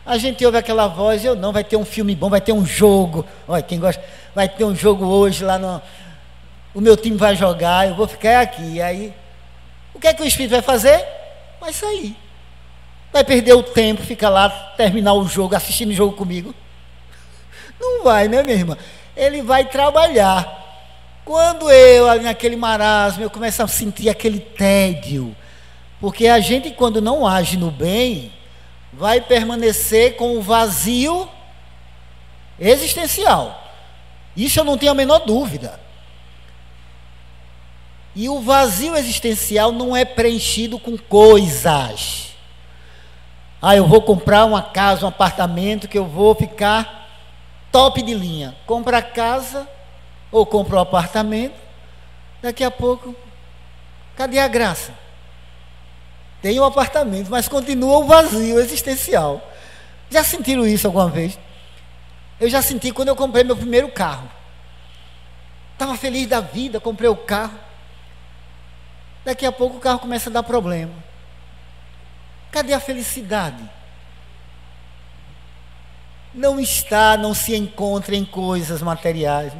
A gente ouve aquela voz, eu não, vai ter um filme bom, vai ter um jogo. Olha, quem gosta, vai ter um jogo hoje lá no... O meu time vai jogar, eu vou ficar aqui. Aí, o que é que o espírito vai fazer? Vai sair. Vai perder o tempo, ficar lá, terminar o jogo, assistindo o jogo comigo? Não vai, né, minha irmã? Ele vai trabalhar. Quando eu, ali naquele marasmo, eu começo a sentir aquele tédio. Porque a gente, quando não age no bem, vai permanecer com o vazio existencial. Isso eu não tenho a menor dúvida. E o vazio existencial não é preenchido com coisas. Eu vou comprar uma casa, um apartamento, que eu vou ficar top de linha. Compra a casa ou compra o apartamento, daqui a pouco, cadê a graça? Tem o apartamento, mas continua o vazio existencial. Já sentiram isso alguma vez? Eu já senti quando eu comprei meu primeiro carro. Estava feliz da vida, comprei o carro. Daqui a pouco o carro começa a dar problema. Cadê a felicidade? Não se encontra em coisas materiais.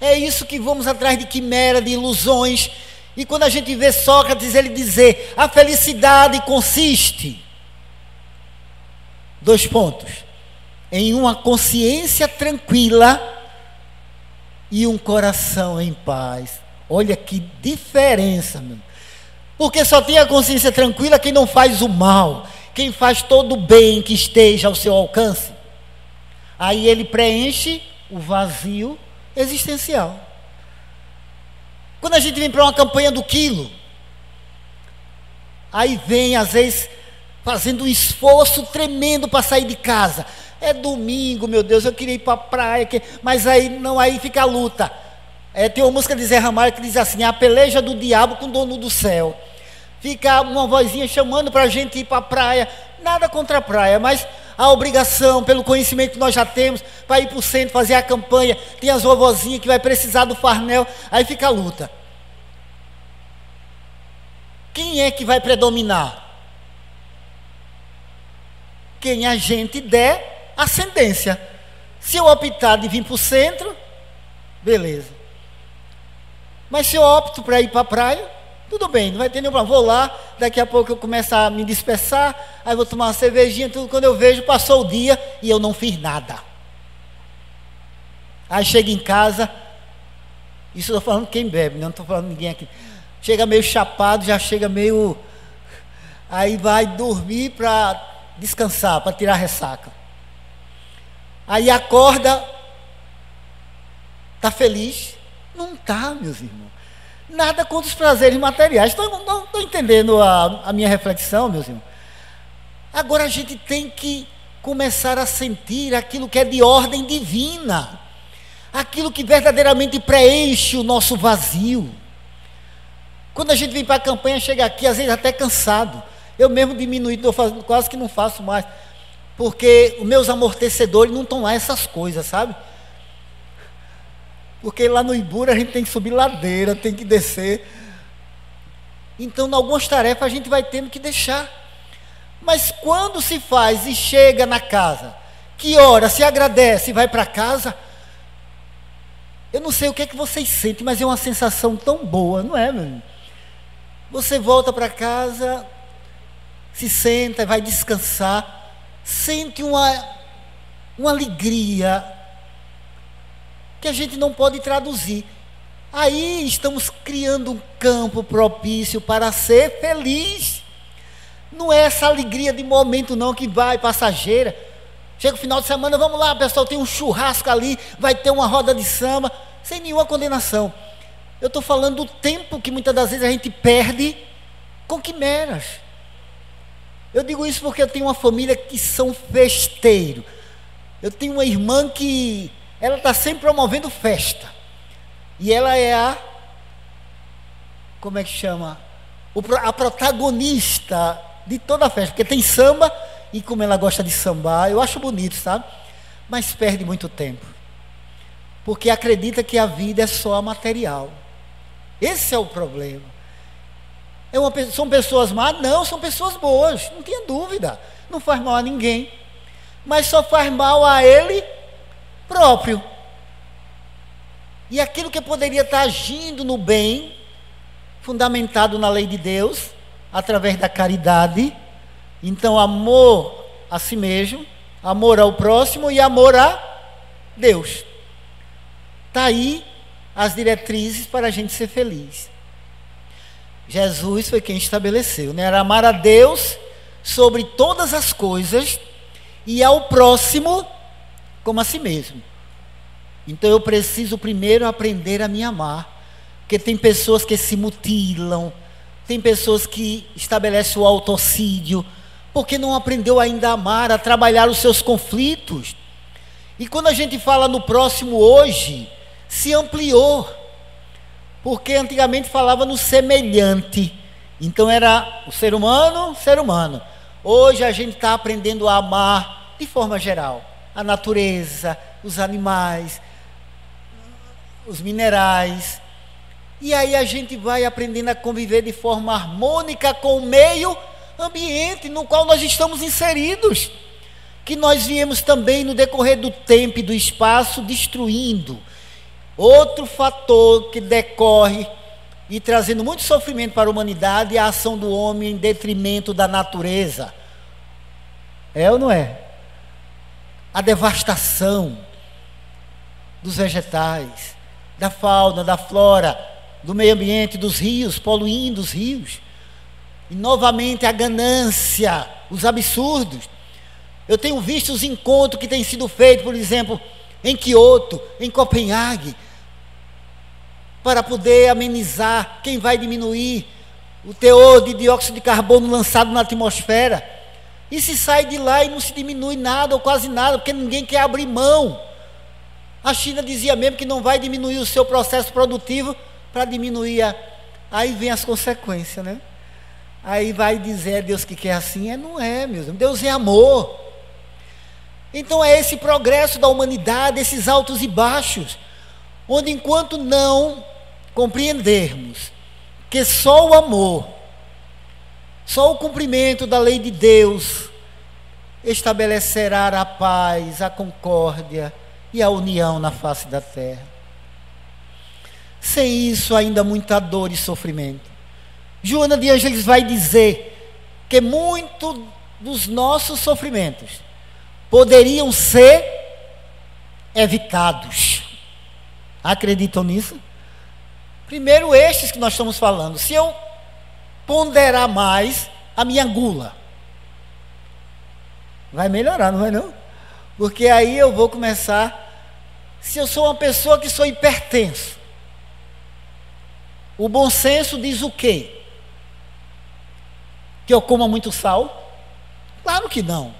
É isso que vamos atrás de quimera, de ilusões. E quando a gente vê Sócrates, ele dizer, a felicidade consiste, 2 pontos, em uma consciência tranquila e um coração em paz. Olha que diferença, meu. Porque só tem a consciência tranquila quem não faz o mal, quem faz todo o bem que esteja ao seu alcance. Aí ele preenche o vazio existencial. Quando a gente vem para uma campanha do quilo, aí vem às vezes fazendo um esforço tremendo para sair de casa. É domingo, meu Deus, eu queria ir para a praia, mas aí fica a luta. Tem uma música de Zé Ramalho que diz assim, a peleja do diabo com o dono do céu. Fica uma vozinha chamando para a gente ir para a praia. Nada contra a praia, mas a obrigação, pelo conhecimento que nós já temos, para ir para o centro, fazer a campanha, tem as vovozinhas que vai precisar do farnel, aí fica a luta. Quem é que vai predominar? Quem a gente der ascendência. Se eu optar de vir para o centro, beleza. Mas se eu opto para ir para a praia, tudo bem, não vai ter nenhum problema. Vou lá, daqui a pouco eu começo a me dispersar, aí vou tomar uma cervejinha, tudo. Quando eu vejo, passou o dia e eu não fiz nada. Aí chego em casa, isso eu estou falando quem bebe, não estou falando ninguém aqui. Chega meio chapado, já chega meio... Aí vai dormir para descansar, para tirar a ressaca. Aí acorda, está feliz? Não está, meus irmãos. Nada contra os prazeres materiais. Não estou entendendo a minha reflexão, meus irmãos. Agora a gente tem que começar a sentir aquilo que é de ordem divina. Aquilo que verdadeiramente preenche o nosso vazio. Quando a gente vem para a campanha, chega aqui, às vezes até cansado. Eu mesmo diminuí, quase que não faço mais. Porque os meus amortecedores não estão lá essas coisas, sabe? Porque lá no Ibura a gente tem que subir ladeira, tem que descer. Então, em algumas tarefas a gente vai tendo que deixar. Mas quando se faz e chega na casa, que hora, se agradece e vai para casa, eu não sei o que é que vocês sentem, mas é uma sensação tão boa, não é, meu irmão? Você volta para casa, se senta, vai descansar, sente uma alegria que a gente não pode traduzir. Aí estamos criando um campo propício para ser feliz. Não é essa alegria de momento não que vai passageira. Chega o final de semana, vamos lá pessoal, tem um churrasco ali, vai ter uma roda de samba, sem nenhuma condenação. Eu estou falando do tempo que muitas das vezes a gente perde com quimeras. Eu digo isso porque eu tenho uma família que são festeiros. Eu tenho uma irmã que ela está sempre promovendo festa. E ela é como é que chama? A protagonista de toda a festa. Porque tem samba, e como ela gosta de sambar, eu acho bonito, sabe? Mas perde muito tempo. Porque acredita que a vida é só material. Esse é o problema. São pessoas más? Não, são pessoas boas, não tenha dúvida. Não faz mal a ninguém. Mas só faz mal a ele próprio. E aquilo que poderia estar agindo no bem, fundamentado na lei de Deus, através da caridade, então amor a si mesmo, amor ao próximo e amor a Deus. Está aí as diretrizes para a gente ser feliz. Jesus foi quem estabeleceu, né? Era amar a Deus sobre todas as coisas e ao próximo como a si mesmo. Então eu preciso primeiro aprender a me amar, Porque tem pessoas que se mutilam, tem pessoas que estabelecem o autocídio, porque não aprendeu ainda a amar, a trabalhar os seus conflitos. E quando a gente fala no próximo hoje, se ampliou. Porque antigamente falava no semelhante. Então era o ser humano. Hoje a gente está aprendendo a amar de forma geral. A natureza, os animais, os minerais. E aí a gente vai aprendendo a conviver de forma harmônica com o meio ambiente no qual nós estamos inseridos. Que nós viemos também no decorrer do tempo e do espaço destruindo. Outro fator que decorre e trazendo muito sofrimento para a humanidade é a ação do homem em detrimento da natureza. É ou não é? A devastação dos vegetais, da fauna, da flora, do meio ambiente, dos rios, poluindo os rios. E novamente a ganância, os absurdos. Eu tenho visto os encontros que têm sido feitos, por exemplo, em Kyoto, em Copenhague, para poder amenizar, quem vai diminuir o teor de dióxido de carbono lançado na atmosfera. E se sai de lá e não se diminui nada ou quase nada, porque ninguém quer abrir mão. A China dizia mesmo que não vai diminuir o seu processo produtivo para diminuir Aí vem as consequências, né? Aí vai dizer, Deus que quer assim, não é, meu Deus. Deus é amor. Então é esse progresso da humanidade, esses altos e baixos, onde enquanto não compreendermos que só o amor, só o cumprimento da lei de Deus estabelecerá a paz, a concórdia e a união na face da terra. Sem isso, ainda muita dor e sofrimento. Joana de Ângeles vai dizer que muito dos nossos sofrimentos poderiam ser evitados. Acreditam nisso? Primeiro, estes que nós estamos falando. Se eu ponderar mais a minha gula, vai melhorar, não vai não? Porque aí eu vou começar. Se eu sou uma pessoa que sou hipertenso, o bom senso diz o quê? Que eu coma muito sal? Claro que não.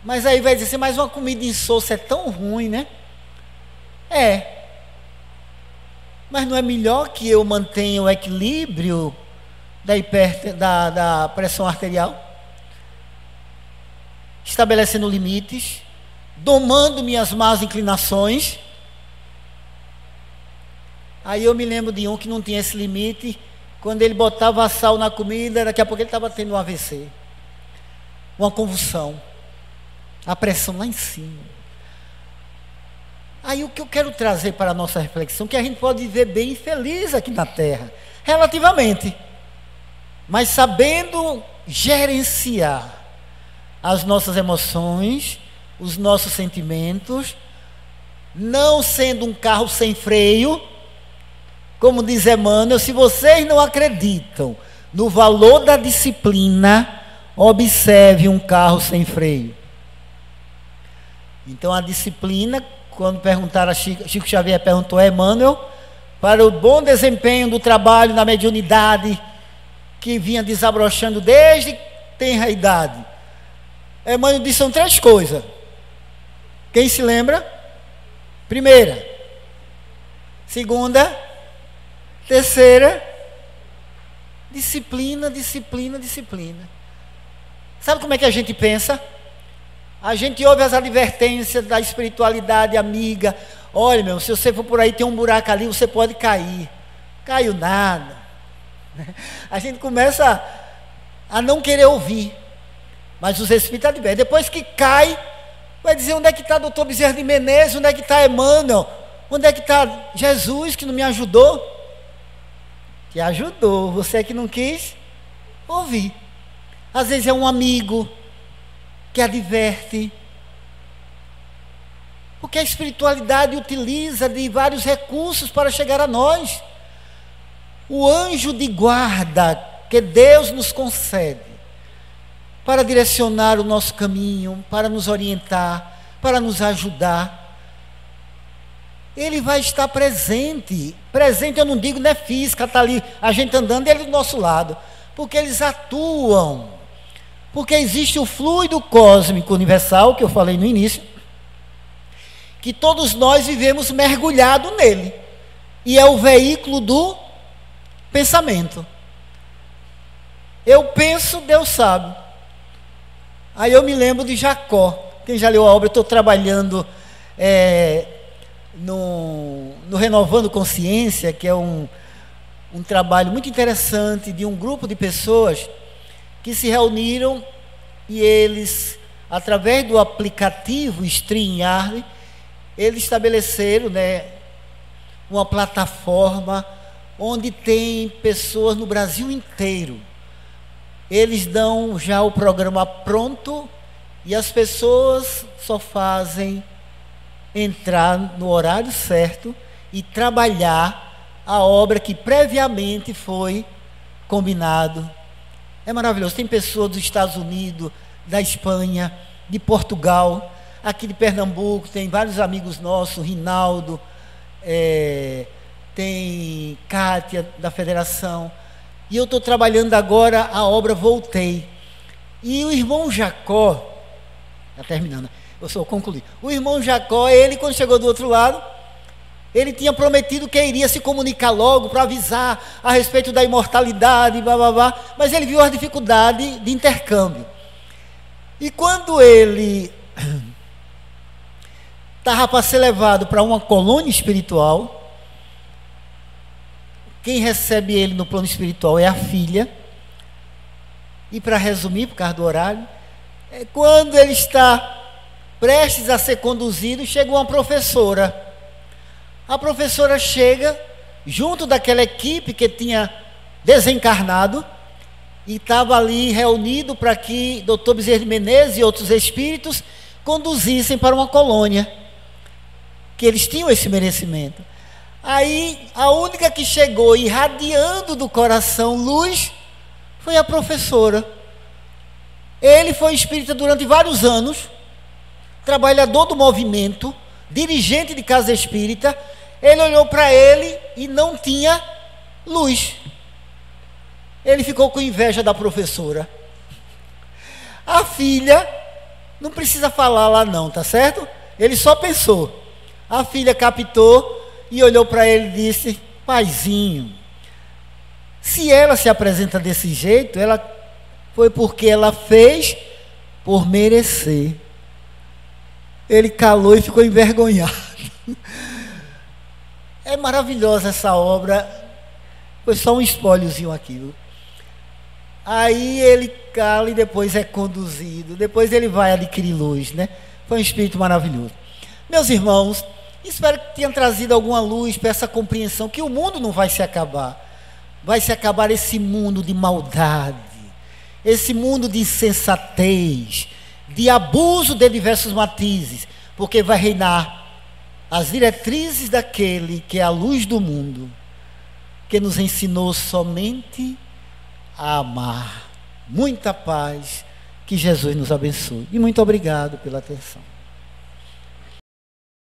Mas aí vai dizer, mas uma comida insossa é tão ruim, né? É. Mas não é melhor que eu mantenha o equilíbrio da pressão arterial? Estabelecendo limites, domando minhas más inclinações. Aí eu me lembro de um que não tinha esse limite. Quando ele botava sal na comida, daqui a pouco ele estava tendo um AVC, uma convulsão, a pressão lá em cima. Aí o que eu quero trazer para a nossa reflexão, que a gente pode viver bem e feliz aqui na Terra, relativamente, mas sabendo gerenciar as nossas emoções, os nossos sentimentos, não sendo um carro sem freio. Como diz Emmanuel, se vocês não acreditam no valor da disciplina, observe um carro sem freio. Então a disciplina, quando perguntaram a Chico Xavier perguntou a Emmanuel, para o bom desempenho do trabalho na mediunidade, que vinha desabrochando desde tenra idade. Emmanuel disse, são 3 coisas. Quem se lembra? Primeira. Segunda. Terceira, disciplina, disciplina, disciplina. Sabe como é que a gente pensa? A gente ouve as advertências da espiritualidade amiga. Olha, meu, se você for por aí, tem um buraco ali, você pode cair. Caiu nada. A gente começa a não querer ouvir. Mas os espíritos advertem. Depois que cai, vai dizer, onde é que está doutor Bezerra de Menezes? Onde é que está Emmanuel? Onde é que está Jesus, que não me ajudou? Que ajudou, você que não quis ouvir. Às vezes é um amigo que adverte, porque a espiritualidade utiliza de vários recursos para chegar a nós. O anjo de guarda que Deus nos concede para direcionar o nosso caminho, para nos orientar, para nos ajudar. Ele vai estar presente. Presente eu não digo, não é física, está ali a gente andando e ele do nosso lado. Porque eles atuam. Porque existe o fluido cósmico universal, que eu falei no início, que todos nós vivemos mergulhado nele. E é o veículo do pensamento. Eu penso, Deus sabe. Aí eu me lembro de Jacó. Quem já leu a obra, eu estou trabalhando no Renovando Consciência, que é um trabalho muito interessante de um grupo de pessoas que se reuniram e eles, através do aplicativo StreamYard, eles estabeleceram, uma plataforma onde tem pessoas no Brasil inteiro. Eles dão já o programa pronto e as pessoas só fazem entrar no horário certo e trabalhar a obra que previamente foi combinado. É maravilhoso. Tem pessoas dos Estados Unidos, da Espanha, de Portugal, aqui de Pernambuco, tem vários amigos nossos, Rinaldo, tem Kátia da Federação. E eu estou trabalhando agora a obra Voltei. E o irmão Jacó, está terminando, eu só concluí. O irmão Jacó, ele quando chegou do outro lado, ele tinha prometido que iria se comunicar logo para avisar a respeito da imortalidade, blá, blá, blá, mas ele viu as dificuldades de intercâmbio. E quando ele estava para ser levado para uma colônia espiritual, quem recebe ele no plano espiritual é a filha. E para resumir, por causa do horário, quando ele está prestes a ser conduzido, chega uma professora. A professora chega junto daquela equipe que tinha desencarnado e estava ali reunido para que Dr. Bezerra de Menezes e outros espíritos conduzissem para uma colônia, que eles tinham esse merecimento. Aí, a única que chegou irradiando do coração luz foi a professora. Ele foi espírita durante vários anos, trabalhador do movimento, dirigente de casa espírita. Ele olhou para ele e não tinha luz. Ele ficou com inveja da professora. A filha, não precisa falar lá não, tá certo? Ele só pensou. A filha captou e olhou para ele e disse: paizinho, se ela se apresenta desse jeito, ela foi porque ela fez por merecer. Ele calou e ficou envergonhado. É maravilhosa essa obra. Foi só um spoilerzinho aqui, viu? Aí ele cala e depois é conduzido. Depois ele vai adquirir luz, Foi um espírito maravilhoso. Meus irmãos, espero que tenha trazido alguma luz para essa compreensão que o mundo não vai se acabar. Vai se acabar esse mundo de maldade, esse mundo de insensatez, de abuso de diversos matizes, porque vai reinar as diretrizes daquele que é a luz do mundo, que nos ensinou somente a amar. Muita paz, que Jesus nos abençoe. E muito obrigado pela atenção.